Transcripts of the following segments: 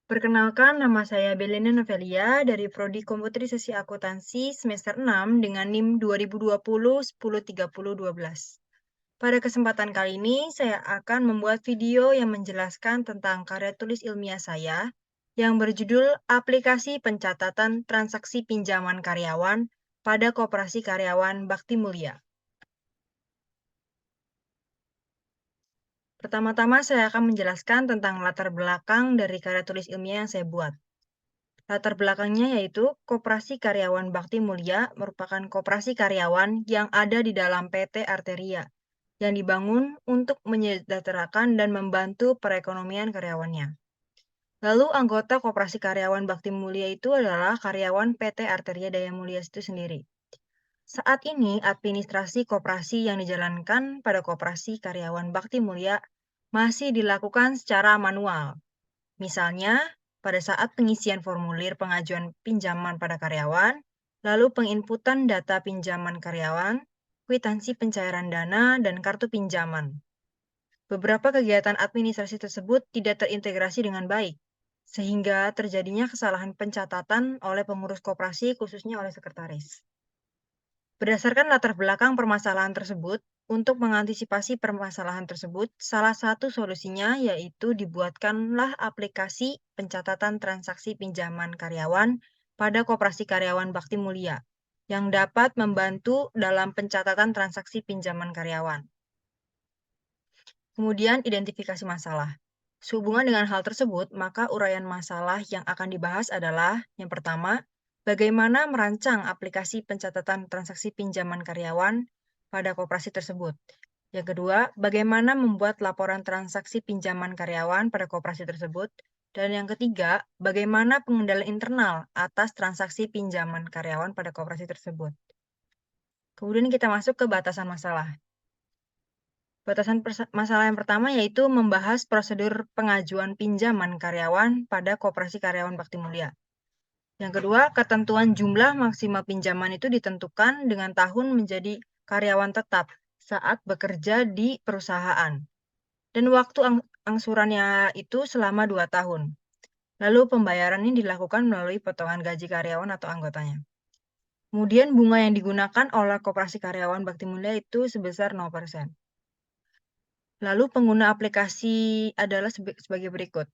Perkenalkan, nama saya Belena Novelia dari Prodi Komputerisasi Akuntansi semester 6 dengan NIM 2020-103012. Pada kesempatan kali ini, saya akan membuat video yang menjelaskan tentang karya tulis ilmiah saya yang berjudul Aplikasi Pencatatan Transaksi Pinjaman Karyawan pada Koperasi Karyawan Bakti Mulia. Pertama-tama saya akan menjelaskan tentang latar belakang dari karya tulis ilmiah yang saya buat. Latar belakangnya yaitu Koperasi Karyawan Bakti Mulia merupakan koperasi karyawan yang ada di dalam PT Arteria, yang dibangun untuk menyejahterakan dan membantu perekonomian karyawannya. Lalu anggota Koperasi Karyawan Bakti Mulia itu adalah karyawan PT Arteria Daya Mulia itu sendiri. Saat ini, administrasi koperasi yang dijalankan pada Koperasi Karyawan Bakti Mulia masih dilakukan secara manual. Misalnya, pada saat pengisian formulir pengajuan pinjaman pada karyawan, lalu penginputan data pinjaman karyawan, kwitansi pencairan dana, dan kartu pinjaman. Beberapa kegiatan administrasi tersebut tidak terintegrasi dengan baik, sehingga terjadinya kesalahan pencatatan oleh pengurus koperasi, khususnya oleh sekretaris. Berdasarkan latar belakang permasalahan tersebut, untuk mengantisipasi permasalahan tersebut, salah satu solusinya yaitu dibuatkanlah aplikasi pencatatan transaksi pinjaman karyawan pada Koperasi Karyawan Bakti Mulia, yang dapat membantu dalam pencatatan transaksi pinjaman karyawan. Kemudian, identifikasi masalah. Sehubungan dengan hal tersebut, maka uraian masalah yang akan dibahas adalah, yang pertama, bagaimana merancang aplikasi pencatatan transaksi pinjaman karyawan pada koperasi tersebut. Yang kedua, bagaimana membuat laporan transaksi pinjaman karyawan pada koperasi tersebut. Dan yang ketiga, bagaimana pengendalian internal atas transaksi pinjaman karyawan pada koperasi tersebut. Kemudian kita masuk ke batasan masalah. Batasan masalah yang pertama yaitu membahas prosedur pengajuan pinjaman karyawan pada Koperasi Karyawan Bakti Mulia. Yang kedua, ketentuan jumlah maksimal pinjaman itu ditentukan dengan tahun menjadi karyawan tetap saat bekerja di perusahaan. Dan waktu angsurannya itu selama 2 tahun. Lalu pembayaran ini dilakukan melalui potongan gaji karyawan atau anggotanya. Kemudian bunga yang digunakan oleh Koperasi Karyawan Bakti Mulia itu sebesar 0%. Lalu pengguna aplikasi adalah sebagai berikut.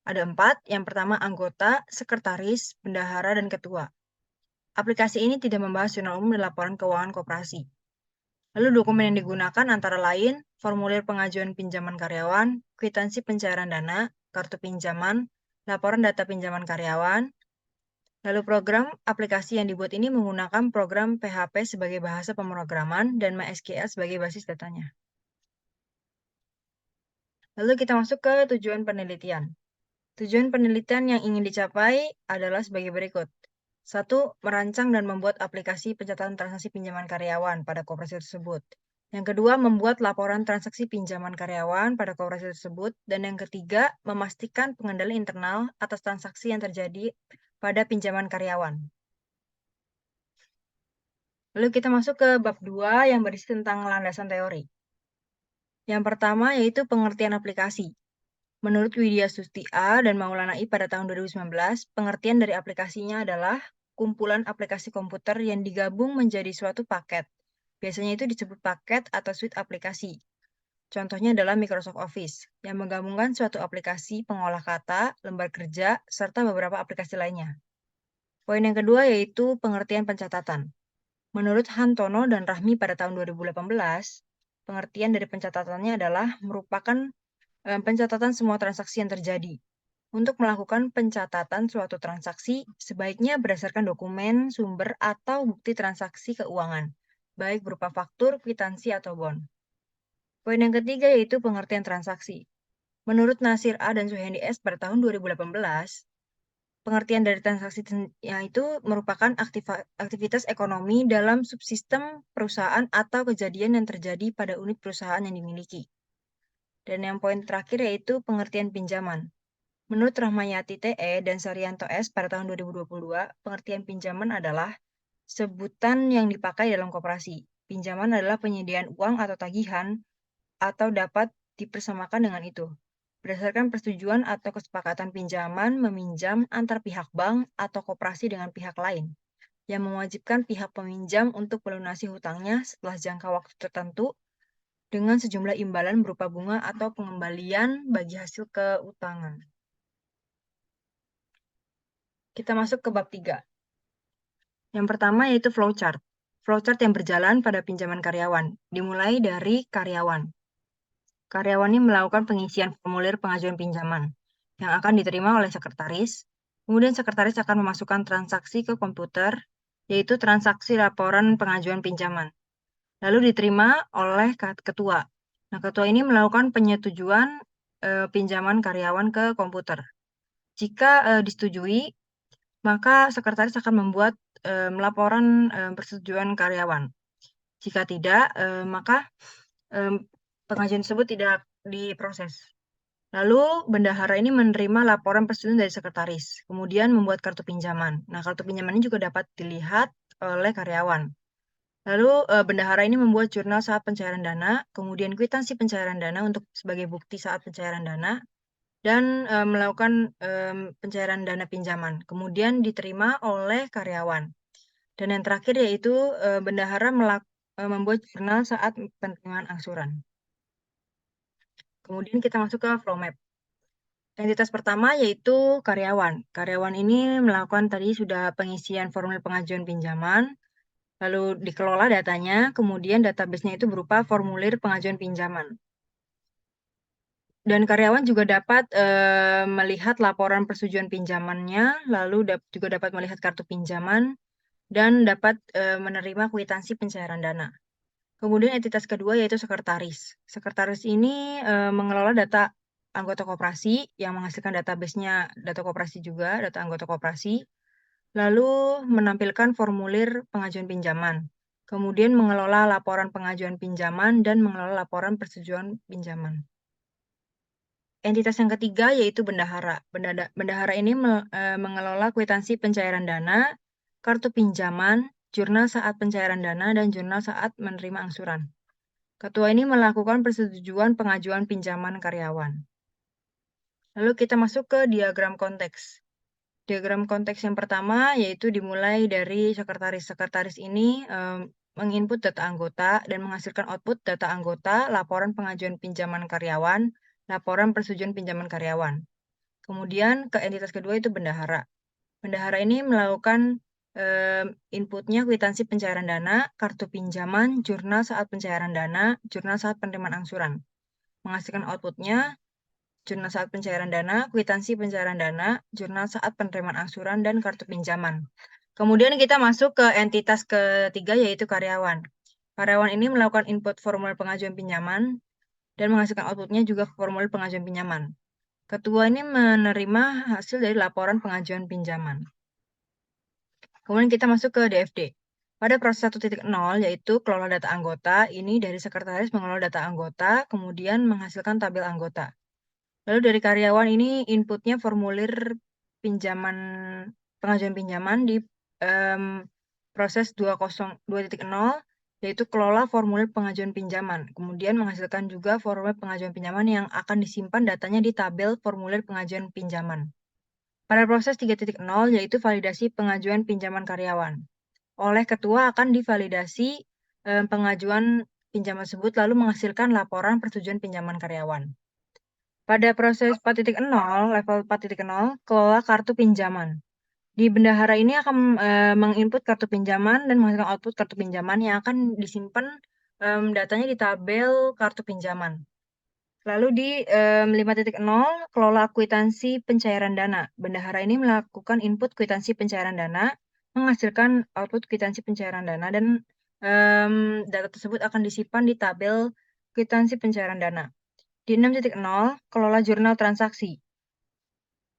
Ada 4, yang pertama anggota, sekretaris, bendahara, dan ketua. Aplikasi ini tidak membahas jurnal umum dan laporan keuangan koperasi. Lalu dokumen yang digunakan antara lain formulir pengajuan pinjaman karyawan, kwitansi pencairan dana, kartu pinjaman, laporan data pinjaman karyawan. Lalu program aplikasi yang dibuat ini menggunakan program PHP sebagai bahasa pemrograman dan MySQL sebagai basis datanya. Lalu kita masuk ke tujuan penelitian. Tujuan penelitian yang ingin dicapai adalah sebagai berikut. 1. Merancang dan membuat aplikasi pencatatan transaksi pinjaman karyawan pada koperasi tersebut. Yang kedua, membuat laporan transaksi pinjaman karyawan pada koperasi tersebut. Dan yang ketiga, memastikan pengendalian internal atas transaksi yang terjadi pada pinjaman karyawan. Lalu kita masuk ke bab 2 yang berisi tentang landasan teori. Yang pertama yaitu pengertian aplikasi. Menurut Widya Sustia dan Maulana I pada tahun 2019, pengertian dari aplikasinya adalah kumpulan aplikasi komputer yang digabung menjadi suatu paket. Biasanya itu disebut paket atau suite aplikasi. Contohnya adalah Microsoft Office, yang menggabungkan suatu aplikasi pengolah kata, lembar kerja, serta beberapa aplikasi lainnya. Poin yang kedua yaitu pengertian pencatatan. Menurut Hantono dan Rahmi pada tahun 2018, pengertian dari pencatatannya adalah merupakan pencatatan semua transaksi yang terjadi. Untuk melakukan pencatatan suatu transaksi, sebaiknya berdasarkan dokumen, sumber, atau bukti transaksi keuangan, baik berupa faktur, kwitansi, atau bond. Poin yang ketiga yaitu pengertian transaksi. Menurut Nasir A. dan Suhendi S. pada tahun 2018, pengertian dari transaksi itu merupakan aktivitas ekonomi dalam subsistem perusahaan atau kejadian yang terjadi pada unit perusahaan yang dimiliki. Dan yang poin terakhir yaitu pengertian pinjaman. Menurut Rahmayati TE dan Saryanto S pada tahun 2022, pengertian pinjaman adalah sebutan yang dipakai dalam koperasi. Pinjaman adalah penyediaan uang atau tagihan atau dapat dipersamakan dengan itu. berdasarkan persetujuan atau kesepakatan pinjaman meminjam antar pihak bank atau koperasi dengan pihak lain, yang mewajibkan pihak peminjam untuk melunasi hutangnya setelah jangka waktu tertentu dengan sejumlah imbalan berupa bunga atau pengembalian bagi hasil keutangan. Kita masuk ke bab 3. Yang pertama yaitu flowchart. Flowchart yang berjalan pada pinjaman karyawan, dimulai dari karyawan. Karyawan ini melakukan pengisian formulir pengajuan pinjaman yang akan diterima oleh sekretaris. Kemudian sekretaris akan memasukkan transaksi ke komputer, yaitu transaksi laporan pengajuan pinjaman. Lalu diterima oleh ketua. Nah, ketua ini melakukan penyetujuan pinjaman karyawan ke komputer. Jika disetujui, maka sekretaris akan membuat laporan persetujuan karyawan. Jika tidak, maka pengajuan tersebut tidak diproses. Lalu bendahara ini menerima laporan persetujuan dari sekretaris, kemudian membuat kartu pinjaman. Nah, kartu pinjaman ini juga dapat dilihat oleh karyawan. Lalu bendahara ini membuat jurnal saat pencairan dana, kemudian kwitansi pencairan dana untuk sebagai bukti saat pencairan dana, dan melakukan pencairan dana pinjaman. Kemudian diterima oleh karyawan. Dan yang terakhir yaitu bendahara membuat jurnal saat penerimaan angsuran. Kemudian kita masuk ke flow map. Entitas pertama yaitu karyawan. Karyawan ini melakukan tadi sudah pengisian formulir pengajuan pinjaman, lalu dikelola datanya, kemudian database-nya itu berupa formulir pengajuan pinjaman. Dan karyawan juga dapat melihat laporan persetujuan pinjamannya, lalu juga dapat melihat kartu pinjaman, dan dapat menerima kwitansi pencairan dana. Kemudian entitas kedua yaitu sekretaris. Sekretaris ini mengelola data anggota koperasi yang menghasilkan database-nya data koperasi juga, data anggota koperasi, lalu menampilkan formulir pengajuan pinjaman. Kemudian mengelola laporan pengajuan pinjaman dan mengelola laporan persetujuan pinjaman. Entitas yang ketiga yaitu bendahara. Bendahara ini mengelola kwitansi pencairan dana, kartu pinjaman, jurnal saat pencairan dana, dan jurnal saat menerima angsuran. Ketua ini melakukan persetujuan pengajuan pinjaman karyawan. Lalu kita masuk ke diagram konteks. Diagram konteks yang pertama yaitu dimulai dari sekretaris. Sekretaris ini menginput data anggota dan menghasilkan output data anggota, laporan pengajuan pinjaman karyawan, laporan persetujuan pinjaman karyawan. Kemudian ke entitas kedua itu bendahara. Bendahara ini melakukan inputnya kwitansi pencairan dana, kartu pinjaman, jurnal saat pencairan dana, jurnal saat penerimaan angsuran. Menghasilkan outputnya jurnal saat pencairan dana, kwitansi pencairan dana, jurnal saat penerimaan angsuran, dan kartu pinjaman. Kemudian kita masuk ke entitas ketiga yaitu karyawan. Karyawan ini melakukan input formulir pengajuan pinjaman dan menghasilkan outputnya juga formulir pengajuan pinjaman. Ketua ini menerima hasil dari laporan pengajuan pinjaman. Kemudian kita masuk ke DFD. Pada proses 1.0 yaitu kelola data anggota, ini dari sekretaris mengelola data anggota, kemudian menghasilkan tabel anggota. Lalu dari karyawan ini inputnya formulir pengajuan pinjaman di proses 2.0 yaitu kelola formulir pengajuan pinjaman. Kemudian menghasilkan juga formulir pengajuan pinjaman yang akan disimpan datanya di tabel formulir pengajuan pinjaman. Pada proses 3.0 yaitu validasi pengajuan pinjaman karyawan. Oleh ketua akan divalidasi pengajuan pinjaman tersebut lalu menghasilkan laporan persetujuan pinjaman karyawan. Pada proses 4.0, level 4.0, kelola kartu pinjaman. Di bendahara ini akan menginput kartu pinjaman dan menghasilkan output kartu pinjaman yang akan disimpan datanya di tabel kartu pinjaman. Lalu di 5.0, kelola kwitansi pencairan dana. Bendahara ini melakukan input kwitansi pencairan dana, menghasilkan output kwitansi pencairan dana, dan data tersebut akan disimpan di tabel kwitansi pencairan dana. Di 6.0, kelola jurnal transaksi.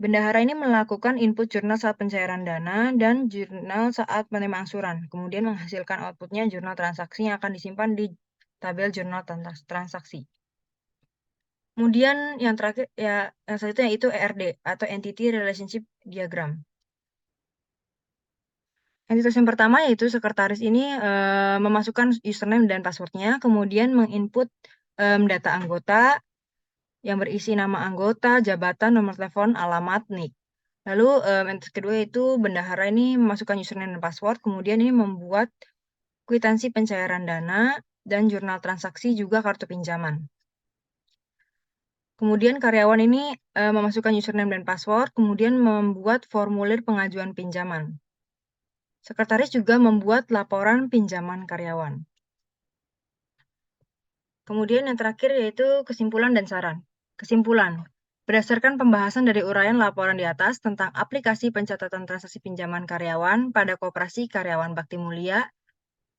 Bendahara ini melakukan input jurnal saat pencairan dana dan jurnal saat menerima angsuran. Kemudian menghasilkan outputnya jurnal transaksi yang akan disimpan di tabel jurnal transaksi. Kemudian yang terakhir yang selanjutnya itu ERD atau Entity Relationship Diagram. Entitas yang pertama yaitu sekretaris ini memasukkan username dan passwordnya, kemudian menginput data anggota, yang berisi nama anggota, jabatan, nomor telepon, alamat, NIK. Lalu, yang kedua itu bendahara ini memasukkan username dan password, kemudian ini membuat kwitansi pencairan dana dan jurnal transaksi juga kartu pinjaman. Kemudian karyawan ini, memasukkan username dan password, kemudian membuat formulir pengajuan pinjaman. Sekretaris juga membuat laporan pinjaman karyawan. Kemudian yang terakhir yaitu kesimpulan dan saran. Kesimpulan. Berdasarkan pembahasan dari uraian laporan di atas tentang aplikasi pencatatan transaksi pinjaman karyawan pada Koperasi Karyawan Bakti Mulia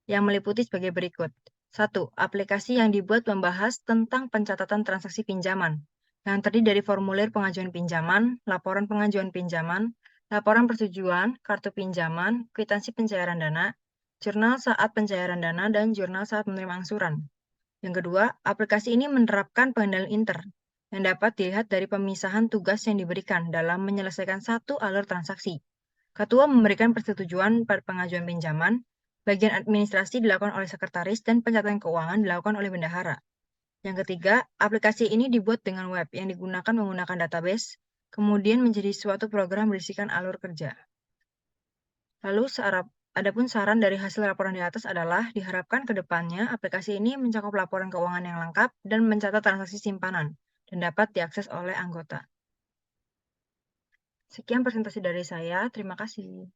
yang meliputi sebagai berikut. 1. Aplikasi yang dibuat membahas tentang pencatatan transaksi pinjaman, yang terdiri dari formulir pengajuan pinjaman, laporan pengajuan pinjaman, laporan persetujuan, kartu pinjaman, kwitansi pencairan dana, jurnal saat pencairan dana, dan jurnal saat menerima angsuran. Yang kedua, aplikasi ini menerapkan pengendalian inter, yang dapat dilihat dari pemisahan tugas yang diberikan dalam menyelesaikan satu alur transaksi. Ketua memberikan persetujuan pada pengajuan pinjaman, bagian administrasi dilakukan oleh sekretaris, dan pencatatan keuangan dilakukan oleh bendahara. Yang ketiga, aplikasi ini dibuat dengan web yang digunakan menggunakan database, kemudian menjadi suatu program berisikan alur kerja. Lalu, adapun saran dari hasil laporan di atas adalah diharapkan ke depannya aplikasi ini mencakup laporan keuangan yang lengkap dan mencatat transaksi simpanan dan dapat diakses oleh anggota. Sekian presentasi dari saya, terima kasih.